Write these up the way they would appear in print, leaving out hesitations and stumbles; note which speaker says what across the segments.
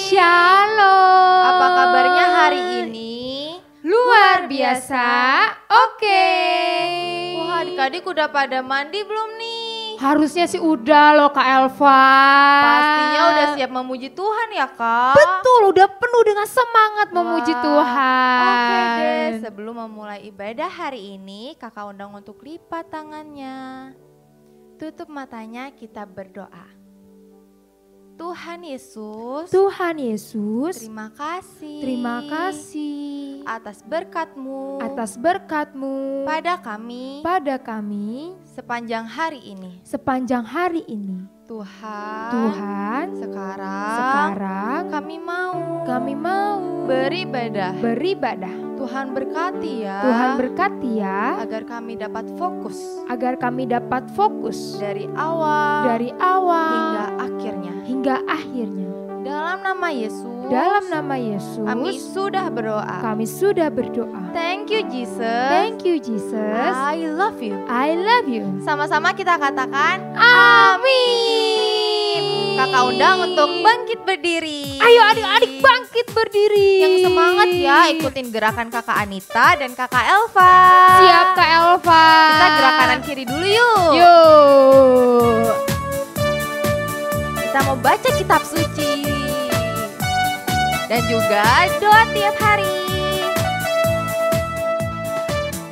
Speaker 1: Shalom.
Speaker 2: Apa kabarnya hari ini?
Speaker 1: Luar biasa. Oke.
Speaker 2: Wah, adik-adik udah pada mandi belum nih?
Speaker 1: Harusnya sih udah loh Kak Elva.
Speaker 2: Pastinya udah siap memuji Tuhan ya Kak?
Speaker 1: Betul, udah penuh dengan semangat memuji
Speaker 2: Wah,
Speaker 1: Tuhan.
Speaker 2: Oke deh, sebelum memulai ibadah hari ini, Kakak undang untuk lipat tangannya. Tutup matanya, kita berdoa. Tuhan Yesus,
Speaker 1: Tuhan Yesus,
Speaker 2: terima kasih.
Speaker 1: terima kasih
Speaker 2: Atas berkat-Mu.
Speaker 1: atas berkat-Mu
Speaker 2: Pada kami.
Speaker 1: sepanjang hari ini.
Speaker 2: Tuhan, sekarang kami mau beribadah. Tuhan berkati ya, agar kami dapat fokus dari awal hingga akhirnya. Dalam nama Yesus, kami sudah berdoa. Thank you Jesus. I love you. Sama-sama kita katakan amin. Kakak undang untuk bangkit berdiri.
Speaker 1: Ayo adik-adik bangkit berdiri.
Speaker 2: Yang semangat ya, ikutin gerakan Kakak Anita dan Kakak Elva.
Speaker 1: Siap Kak Elva.
Speaker 2: Kita gerak kanan kiri dulu yuk.
Speaker 1: Yuk.
Speaker 2: Kita mau baca kitab suci dan juga doa tiap hari.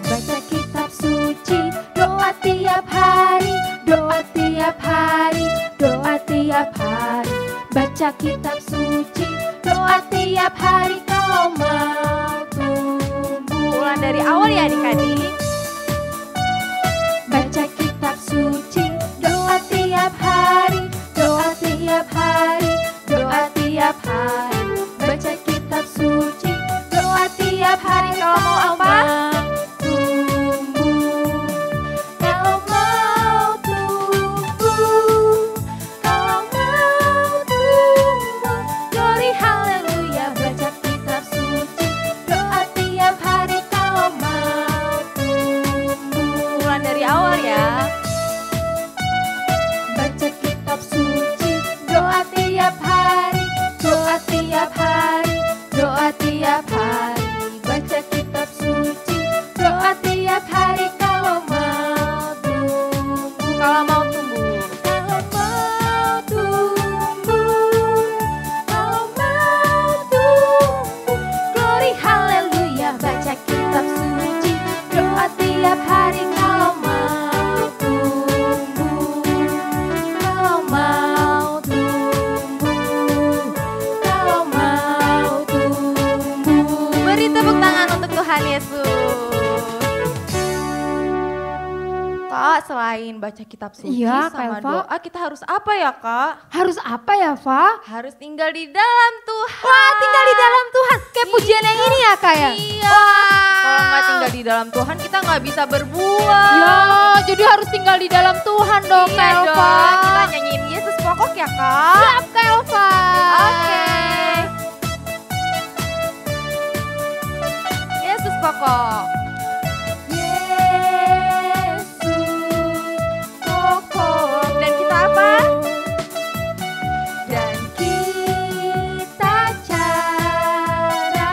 Speaker 1: Baca kitab suci, doa tiap hari, doa tiap hari, doa tiap hari. Baca kitab suci, doa tiap hari kalau mau tumbuh.
Speaker 2: Ulang dari awal ya adik-adik.
Speaker 1: Baca kitab suci, doa tiap hari, doa tiap hari, doa tiap hari. Baca kitab suci, doa tiap hari
Speaker 2: Kalau mau apa?
Speaker 1: Tiap hari baca kitab suci, doa tiap hari kalau mau tumbuh.
Speaker 2: Kalau mau tumbuh.
Speaker 1: Kalau mau tumbuh, kalau mau tumbuh. Glory haleluya, baca kitab suci, doa tiap hari kalau mau tumbuh. Kalau mau tumbuh, kalau mau tumbuh.
Speaker 2: Beri tepuk tangan untuk Tuhan Yesus. Kak, selain baca kitab suci
Speaker 1: Iya, Kak
Speaker 2: sama
Speaker 1: Elva.
Speaker 2: doa, kita harus apa ya Kak?
Speaker 1: Harus apa ya, Fa?
Speaker 2: Harus tinggal di dalam Tuhan.
Speaker 1: Wah, tinggal di dalam Tuhan. Kayak pujian yang ini ya, Kak ya?
Speaker 2: Iya. Kalau nggak tinggal di dalam Tuhan, kita nggak bisa berbuat.
Speaker 1: Ya, jadi harus tinggal di dalam Tuhan dong,
Speaker 2: Iya
Speaker 1: Kak Elva.
Speaker 2: dong. Kita nyanyiin Yesus pokok ya Kak.
Speaker 1: Siap, Kak Elva.
Speaker 2: Oke. Yesus pokok.
Speaker 1: Yesus pokok.
Speaker 2: Dan kita apa?
Speaker 1: Dan kita caranya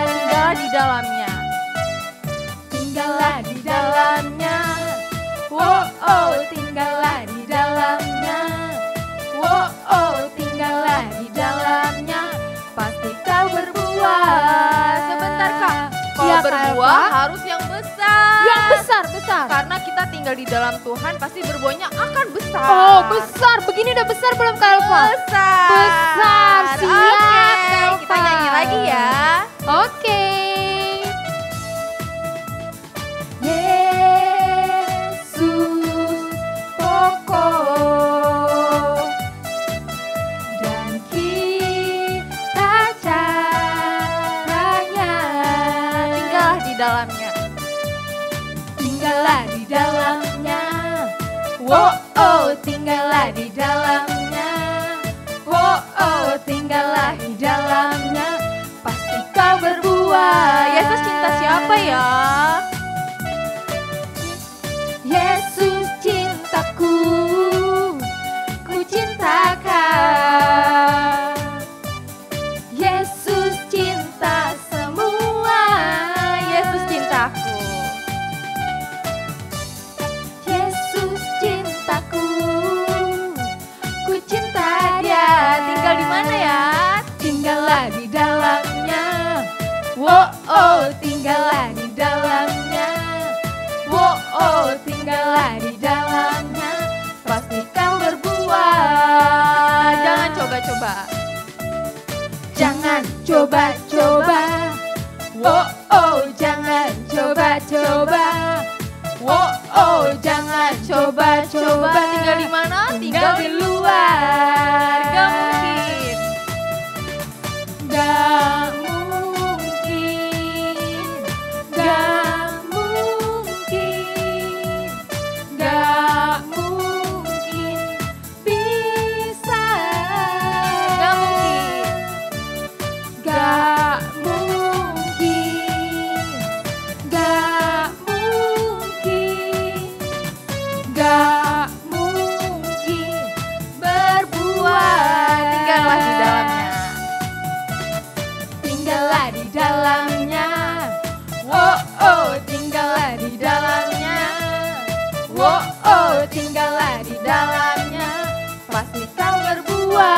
Speaker 2: Tinggal di dalamnya.
Speaker 1: tinggallah di dalamnya. Oh, oh, tinggallah di dalamnya. Oh, oh, tinggallah di dalamnya. Pasti kau berbuah.
Speaker 2: Sebentar Kak. Kalau
Speaker 1: Ya, Kak
Speaker 2: berbuah
Speaker 1: Elva.
Speaker 2: harus yang besar.
Speaker 1: Yang besar, besar.
Speaker 2: Karena kita tinggal di dalam Tuhan, pasti berbuahnya akan besar.
Speaker 1: Oh, besar. Begini udah besar belum, Kak Elva?
Speaker 2: Besar.
Speaker 1: Besar, siap,
Speaker 2: Oke,
Speaker 1: Kak
Speaker 2: kita
Speaker 1: Elva.
Speaker 2: nyanyi lagi ya.
Speaker 1: Oke. Yesus pokok dan kita caranya.
Speaker 2: Tinggallah di dalamnya.
Speaker 1: Tinggallah di dalamnya. Oh, oh, tinggallah di dalamnya. Oh, oh, tinggallah di dalamnya. Pasti kau berbuah.
Speaker 2: Yesus cinta siapa ya?
Speaker 1: Yesus cintaku, ku cinta kau. tinggallah di dalamnya, pasti kau berbuah.
Speaker 2: Jangan coba-coba.
Speaker 1: Jangan coba-coba, oh oh jangan coba-coba, oh oh jangan coba-coba.
Speaker 2: Tinggal di mana?
Speaker 1: Tinggal di luar.
Speaker 2: Gak mungkin.
Speaker 1: Gak mungkin, gak mungkin, gak mungkin bisa.
Speaker 2: Gak mungkin.
Speaker 1: Gak mungkin, gak mungkin, gak mungkin berbuah.
Speaker 2: Tinggallah di dalamnya.
Speaker 1: Tinggallah di dalamnya, oh oh tinggallah di dalamnya, oh oh tinggallah di dalamnya, pasti kau berbuah.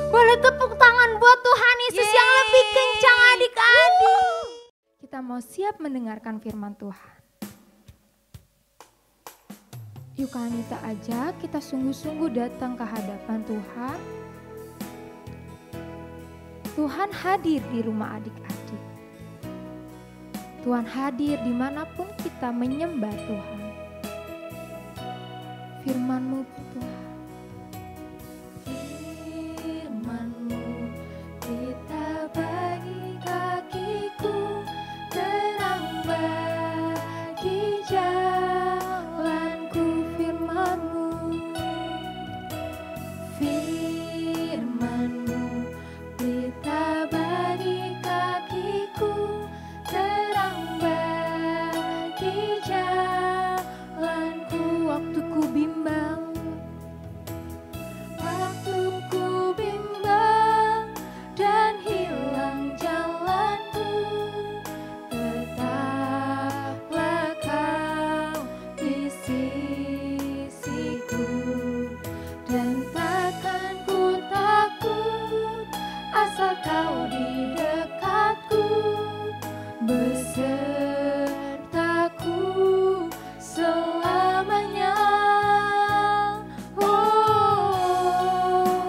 Speaker 3: Boleh tepuk tangan buat Tuhan Yesus yang lebih kencang adik-adik.
Speaker 1: Kita mau siap mendengarkan firman Tuhan. Yuk Kanita aja kita sungguh-sungguh datang ke hadapan Tuhan. Tuhan hadir di rumah adik-adik. Tuhan hadir dimanapun kita menyembah Tuhan. Firman-Mu Tuhan. Firman-Mu kita bagi kakiku, terang bagi jalanku. Firman-Mu, Firman-Mu berita bagi kakiku, terang bagi jalanku. Waktu ku bimbang, waktu ku bimbang dan hilang jalanku, tetaplah kau di sisiku, dan takkan ku takut asal kau di dekatku, besertaku selamanya. Oh,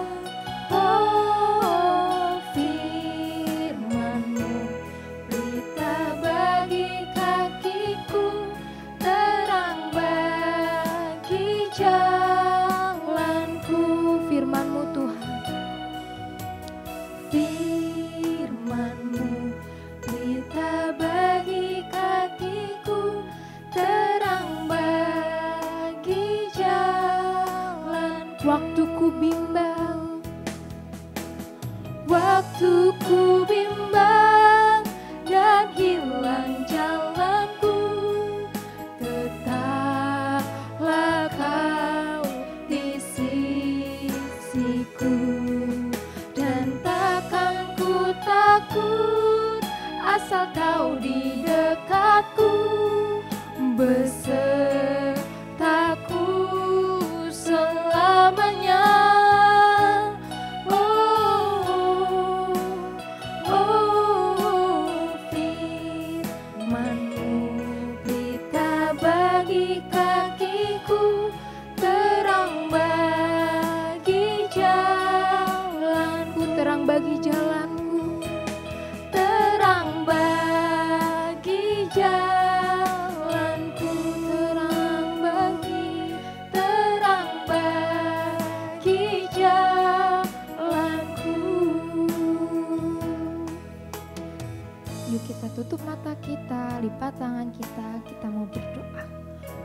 Speaker 1: oh, firman-Mu berita bagi kakiku, terang bagi jalanku. Firman-Mu Tuhan, Firman-Mu berita bagi kakiku, terang bagi jalan. Waktu ku bimbang, waktu ku bimbang dan hilang jalanku, tetaplah kau di sisiku, dan takkan ku takut asal kau di dekatku, besertaku selamanya. Oh, oh, firman-Mu berita bagi kakiku, terang bagi jalanku, terang bagi jalanku, terang bagi jalanku, terang bagi jalanku. Yuk kita tutup mata kita, lipat tangan kita mau berdoa.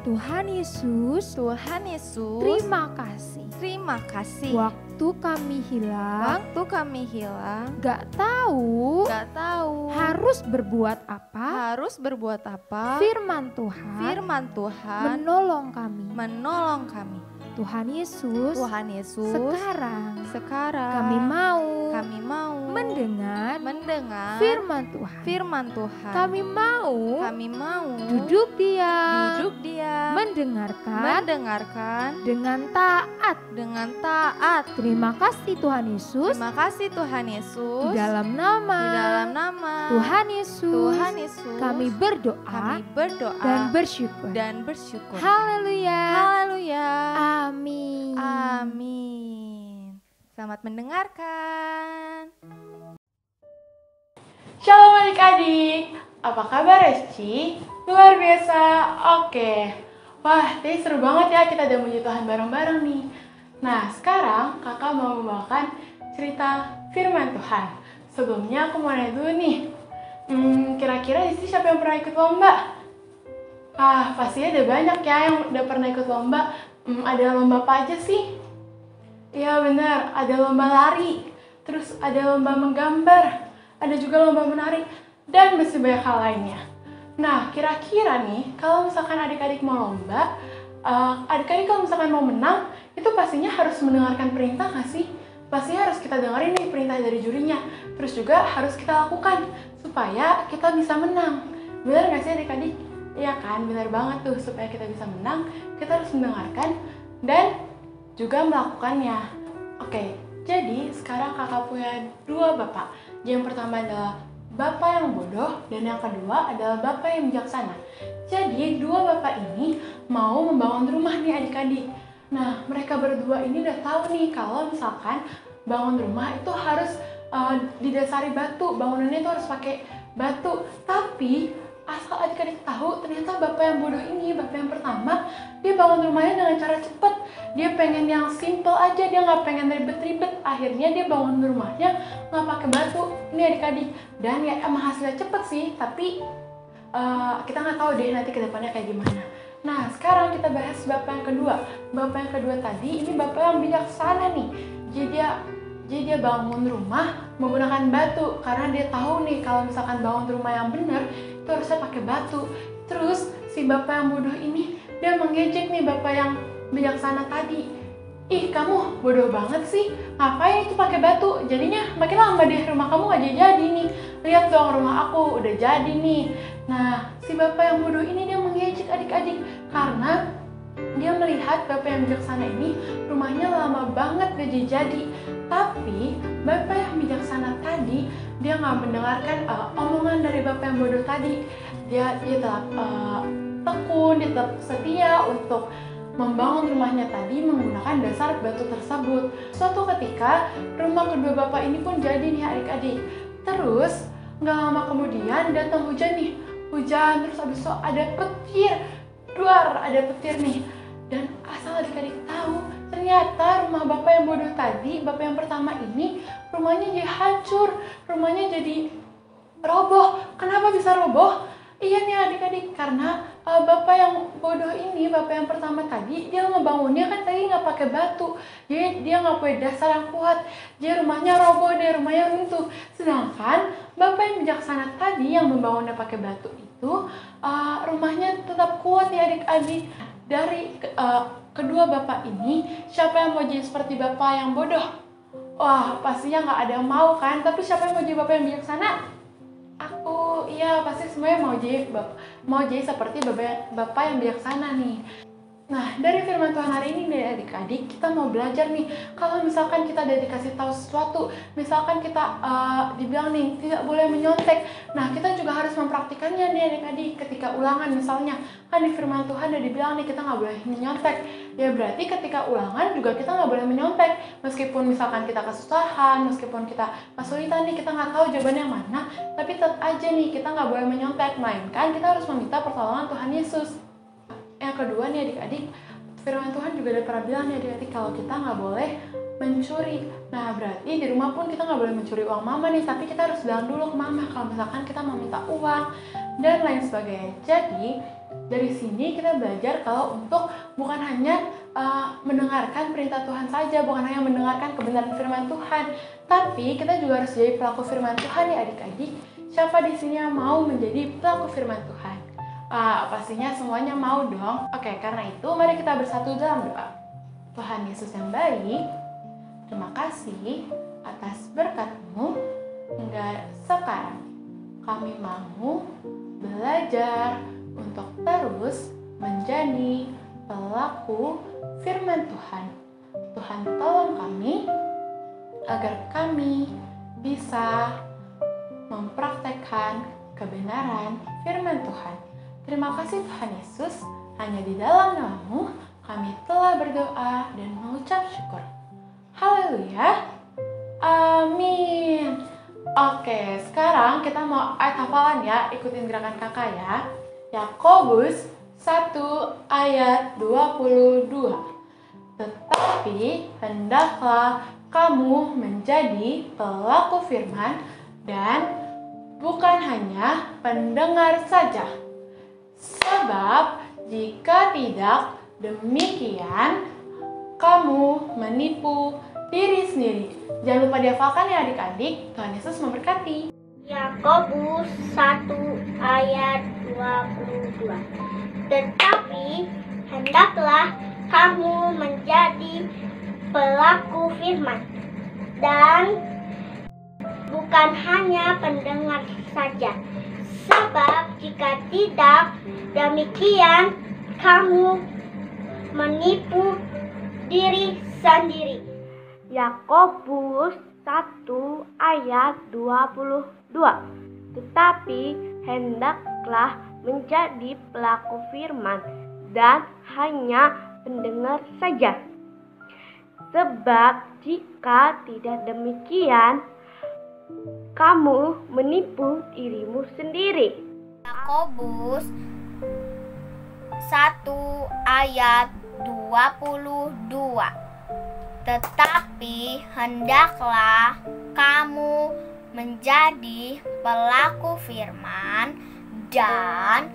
Speaker 1: Tuhan Yesus,
Speaker 2: Tuhan Yesus,
Speaker 1: terima kasih.
Speaker 2: terima kasih.
Speaker 1: Waktu kami hilang,
Speaker 2: Waktu kami hilang,
Speaker 1: gak tahu
Speaker 2: gak tahu
Speaker 1: harus berbuat apa.
Speaker 2: harus berbuat apa.
Speaker 1: Firman Tuhan
Speaker 2: Firman Tuhan
Speaker 1: menolong kami.
Speaker 2: menolong kami.
Speaker 3: Tuhan Yesus,
Speaker 2: Tuhan Yesus,
Speaker 3: sekarang kami mau mendengar firman Tuhan. Kami mau duduk diam mendengarkan dengan taat. Terima kasih Tuhan Yesus. Di dalam nama Tuhan Yesus, kami berdoa dan bersyukur. Haleluya. Amin.
Speaker 2: Selamat mendengarkan.
Speaker 4: Shalom adik-adik, apa kabar Resci? Luar biasa, oke. Wah, tadi seru banget ya kita udah memuji Tuhan bareng-bareng nih. Nah, sekarang kakak mau membawakan cerita firman Tuhan. Sebelumnya aku mau nanya dulu nih, kira-kira di sini siapa yang pernah ikut lomba? Pastinya ada banyak ya yang udah pernah ikut lomba. Ada lomba apa aja sih? Iya benar, ada lomba lari, terus ada lomba menggambar, ada juga lomba menari, dan masih banyak hal lainnya. Nah, kira-kira nih, kalau misalkan adik-adik mau lomba, adik-adik kalau misalkan mau menang, itu pastinya harus mendengarkan perintah nggak sih? Pastinya harus kita dengerin nih perintah dari jurinya, terus juga harus kita lakukan, supaya kita bisa menang. Benar nggak sih adik-adik? Iya kan, benar banget tuh, supaya kita bisa menang, kita harus mendengarkan dan juga melakukannya. Oke, jadi sekarang kakak punya dua bapak. Yang pertama adalah bapak yang bodoh dan yang kedua adalah bapak yang bijaksana. Jadi dua bapak ini mau membangun rumah nih adik-adik. Nah, mereka berdua ini udah tahu nih kalau misalkan bangun rumah itu harus didasari batu, bangunannya itu harus pakai batu. Tapi asal adik-adik tahu, ternyata bapak yang bodoh ini, bapak yang pertama, dia bangun rumahnya dengan cara cepat. Dia pengen yang simple aja, dia nggak pengen ribet-ribet. Akhirnya dia bangun rumahnya nggak pakai batu. Ini adik-adik. Dan ya emang hasilnya cepet sih, tapi kita nggak tahu deh nanti kedepannya kayak gimana. Nah, sekarang kita bahas bapak yang kedua. Bapak yang kedua tadi, ini bapak yang bijaksana nih. Jadi dia bangun rumah menggunakan batu, karena dia tahu nih kalau misalkan bangun rumah yang benar itu harusnya pakai batu. Terus si bapak yang bodoh ini dia mengejek nih bapak yang bijaksana tadi. Ih, kamu bodoh banget sih, ngapain itu pakai batu? Jadinya makin lama deh rumah kamu gak jadi nih. Lihat dong rumah aku udah jadi nih. Nah, si bapak yang bodoh ini dia mengejek adik-adik karena dia melihat bapak yang bijaksana ini rumahnya lama banget gak jadi. Tapi bapak yang bijaksana tadi dia nggak mendengarkan omongan dari bapak yang bodoh tadi. Dia tetap tekun, dia tetap setia untuk membangun rumahnya tadi menggunakan dasar batu tersebut. Suatu ketika rumah kedua bapak ini pun jadi nih adik-adik. Terus nggak lama kemudian datang hujan nih. Hujan terus abis itu ada petir. Ada petir nih. Dan asal adik-adik tahu, ternyata rumah bapak yang bodoh tadi, bapak yang pertama ini, rumahnya jadi hancur, rumahnya jadi roboh. Kenapa bisa roboh? Iya nih adik-adik, karena bapak yang bodoh ini, bapak yang pertama tadi, dia ngebangunnya kan tadi nggak pakai batu, jadi dia nggak punya dasar yang kuat, jadi rumahnya roboh deh, rumahnya runtuh. Sedangkan bapak yang bijaksana tadi yang membangunnya pakai batu itu, rumahnya tetap kuat ya adik-adik. Dari kedua bapak ini, siapa yang mau jadi seperti bapak yang bodoh? Wah, pastinya nggak ada yang mau kan? Tapi siapa yang mau jadi bapak yang bijaksana? Aku, iya pasti semuanya mau jadi seperti bapak yang bijaksana nih. Nah, dari firman Tuhan hari ini dari adik-adik, kita mau belajar nih, kalau misalkan kita udah dikasih tahu sesuatu, misalkan kita dibilang nih, tidak boleh menyontek, nah kita juga harus mempraktikannya nih adik-adik, ketika ulangan misalnya, kan di firman Tuhan udah dibilang nih, kita nggak boleh menyontek, ya berarti ketika ulangan juga kita nggak boleh menyontek, meskipun misalkan kita kesusahan, meskipun kita kesulitan nih, kita nggak tahu jawabannya yang mana, tapi tetap aja nih, kita nggak boleh menyontek, melainkan kita harus meminta pertolongan Tuhan Yesus. Yang kedua nih adik-adik, firman Tuhan juga udah pernah bilang nih adik-adik kalau kita nggak boleh mencuri. Nah berarti di rumah pun kita nggak boleh mencuri uang mama nih, tapi kita harus bilang dulu ke mama kalau misalkan kita mau minta uang dan lain sebagainya. Jadi dari sini kita belajar kalau untuk bukan hanya mendengarkan perintah Tuhan saja, bukan hanya mendengarkan kebenaran firman Tuhan, tapi kita juga harus jadi pelaku firman Tuhan ya adik-adik. Siapa di sini yang mau menjadi pelaku firman Tuhan? Pastinya semuanya mau dong. Oke, karena itu mari kita bersatu dalam doa. Tuhan Yesus yang baik, terima kasih atas berkat-Mu hingga sekarang. Kami mau belajar untuk terus menjadi pelaku firman Tuhan. Tuhan tolong kami agar kami bisa mempraktekkan kebenaran firman Tuhan. Terima kasih Tuhan Yesus, hanya di dalam nama-Mu kami telah berdoa dan mengucap syukur. Haleluya. Amin. Oke, sekarang kita mau ayat hafalan ya, ikutin gerakan kakak ya. Yakobus 1 ayat 22. Tetapi hendaklah kamu menjadi pelaku firman dan bukan hanya pendengar saja. Sebab jika tidak demikian, kamu menipu diri sendiri. Jangan lupa dihafalkan ya adik-adik. Tuhan Yesus memberkati.
Speaker 3: Yakobus 1 ayat 22. Tetapi hendaklah kamu menjadi pelaku firman dan bukan hanya pendengar saja. Sebab jika tidak demikian, kamu menipu diri sendiri. Yakobus 1 ayat 22. Tetapi hendaklah menjadi pelaku firman dan hanya pendengar saja. Sebab jika tidak demikian, kamu menipu dirimu sendiri. Yakobus 1 ayat 22. Tetapi hendaklah kamu menjadi pelaku firman dan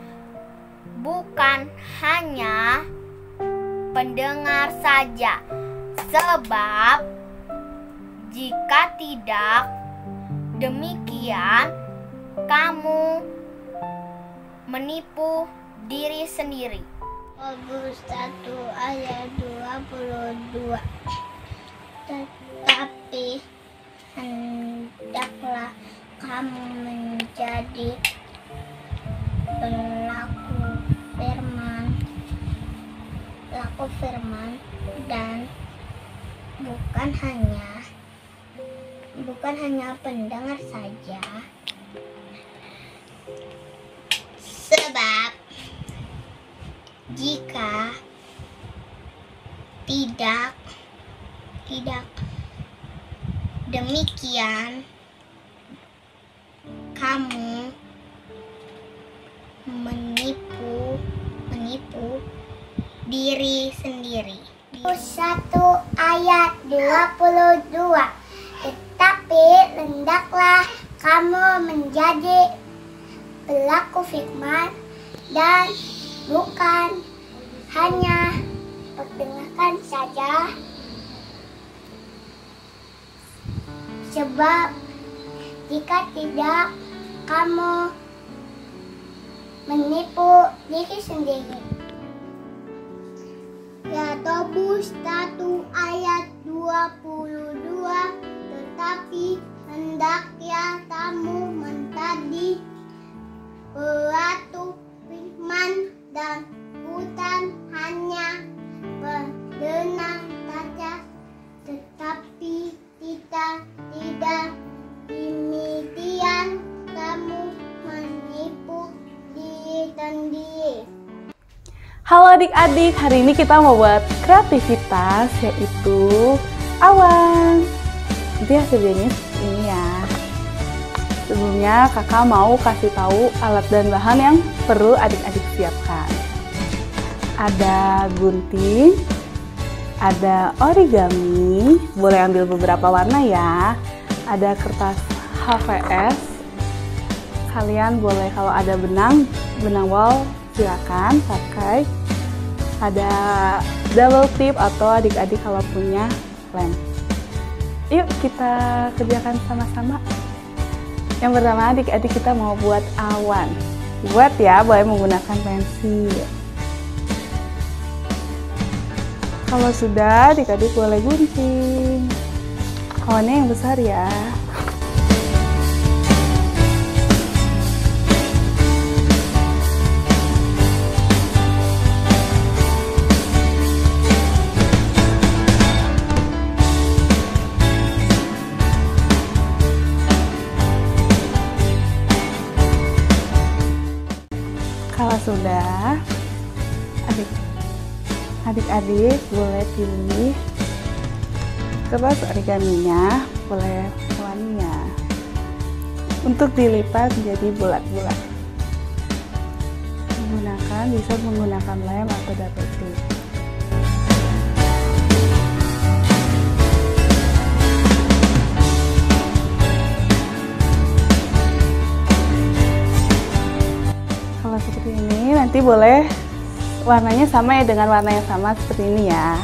Speaker 3: bukan hanya pendengar saja. Sebab jika tidak demikian, kamu menipu diri sendiri. Yakobus 1 ayat 22. Tetapi hendaklah kamu menjadi pelaku firman dan bukan hanya pendengar saja. Sebab jika tidak demikian, kamu menipu diri sendiri. 1 ayat 22. Tetapi hendaklah kamu menjadi pelaku firman dan bukan hanya pendengar saja. Sebab jika tidak, kamu menipu diri sendiri. Yakobus 1 ayat 22. Tetapi hendaklah kamu menjadi pelaku firman dan bukan hanya pendengar saja. Tetapi jika tidak demikian, kamu menipu diri sendiri.
Speaker 5: Halo adik-adik, hari ini kita mau buat kreativitas yaitu awan. Nanti hasilnya ini ya. Sebelumnya kakak mau kasih tahu alat dan bahan yang perlu adik-adik siapkan. Ada gunting, ada origami, boleh ambil beberapa warna ya. Ada kertas HVS, kalian boleh kalau ada benang wall silakan pakai. Ada double tip atau adik-adik kalau punya lem. Yuk kita kerjakan sama-sama. Yang pertama adik-adik kita mau buat awan. Buat ya, boleh menggunakan pensil. Kalau sudah, adik-adik boleh gunting. Awannya yang besar ya. Kalau sudah, adik-adik boleh pilih kertas origaminya, boleh warnanya untuk dilipat menjadi bulat-bulat. Bisa menggunakan lem atau double clip. Kalau seperti ini, nanti boleh warnanya sama ya, dengan warna yang sama seperti ini ya.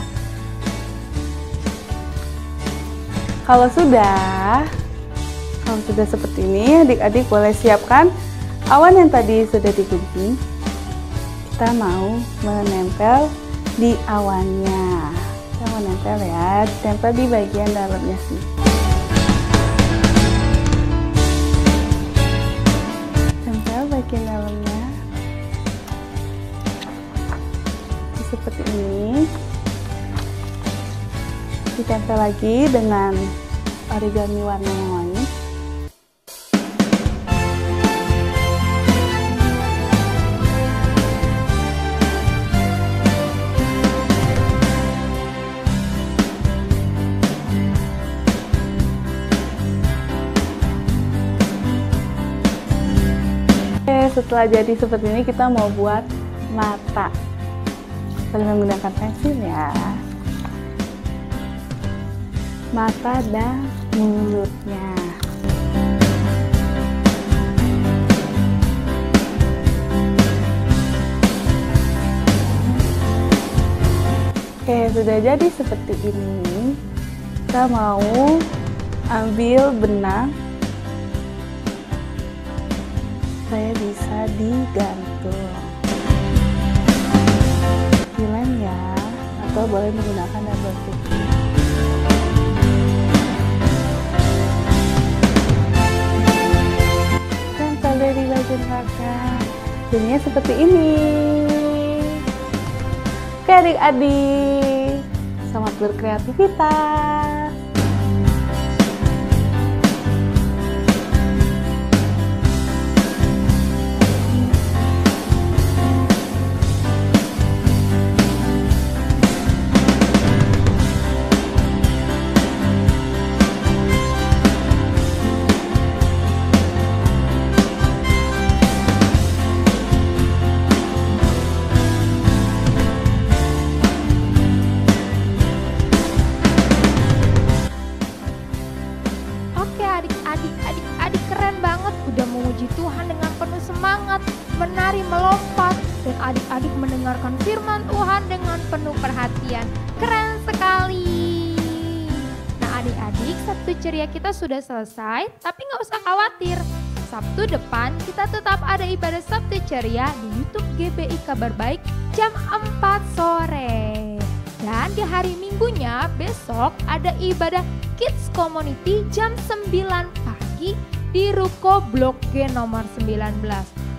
Speaker 5: Kalau sudah seperti ini, adik-adik boleh siapkan awan yang tadi sudah digunting. Kita mau menempel di awannya. Kita mau nempel ya, tempel di bagian dalamnya sih. Tempel bagian dalamnya. Seperti ini. Ditempel lagi dengan origami warna yang lain. Oke, setelah jadi seperti ini kita mau buat mata. Kita menggunakan pensil ya. Mata dan mulutnya. Oke, sudah jadi seperti ini. Kita mau ambil benang. Saya bisa digantung. Dilem ya, atau boleh menggunakan double clip. Dari bagian belakang jadinya seperti ini. Oke adik-adik, selamat berkreativitas.
Speaker 3: Adik-adik keren banget, udah memuji Tuhan dengan penuh semangat, menari melompat, dan adik-adik mendengarkan firman Tuhan dengan penuh perhatian. Keren sekali. Nah adik-adik, Sabtu ceria kita sudah selesai, tapi nggak usah khawatir. Sabtu depan kita tetap ada ibadah Sabtu ceria di YouTube GBI Kabar Baik jam 4 sore. Dan di hari Minggunya besok ada ibadah Kids Community jam 9 pagi di Ruko Blok G nomor 19.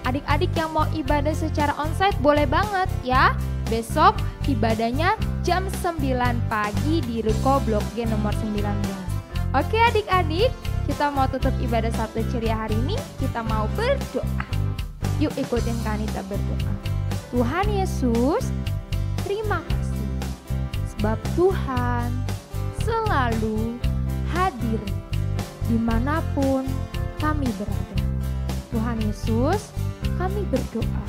Speaker 3: Adik-adik yang mau ibadah secara onsite boleh banget ya. Besok ibadahnya jam 9 pagi di Ruko Blok G nomor 19. Oke adik-adik, kita mau tutup ibadah Sabtu ceria hari ini, kita mau berdoa. Yuk ikutin Kanita berdoa. Tuhan Yesus, terima kasih. Sebab Tuhan selalu hadir dimanapun kami berada. Tuhan Yesus, kami berdoa.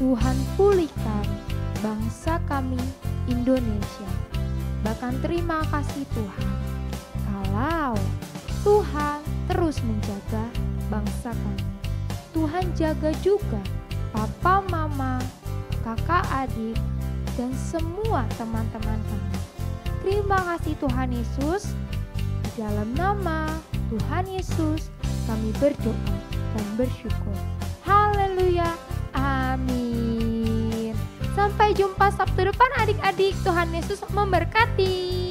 Speaker 3: Tuhan pulihkan bangsa kami Indonesia. Bahkan terima kasih Tuhan. Kalau Tuhan terus menjaga bangsa kami. Tuhan jaga juga papa, mama, kakak, adik, dan semua teman-teman kami. Terima kasih Tuhan Yesus. Di dalam nama Tuhan Yesus kami berdoa dan bersyukur. Haleluya. Amin. Sampai jumpa Sabtu depan adik-adik. Tuhan Yesus memberkati.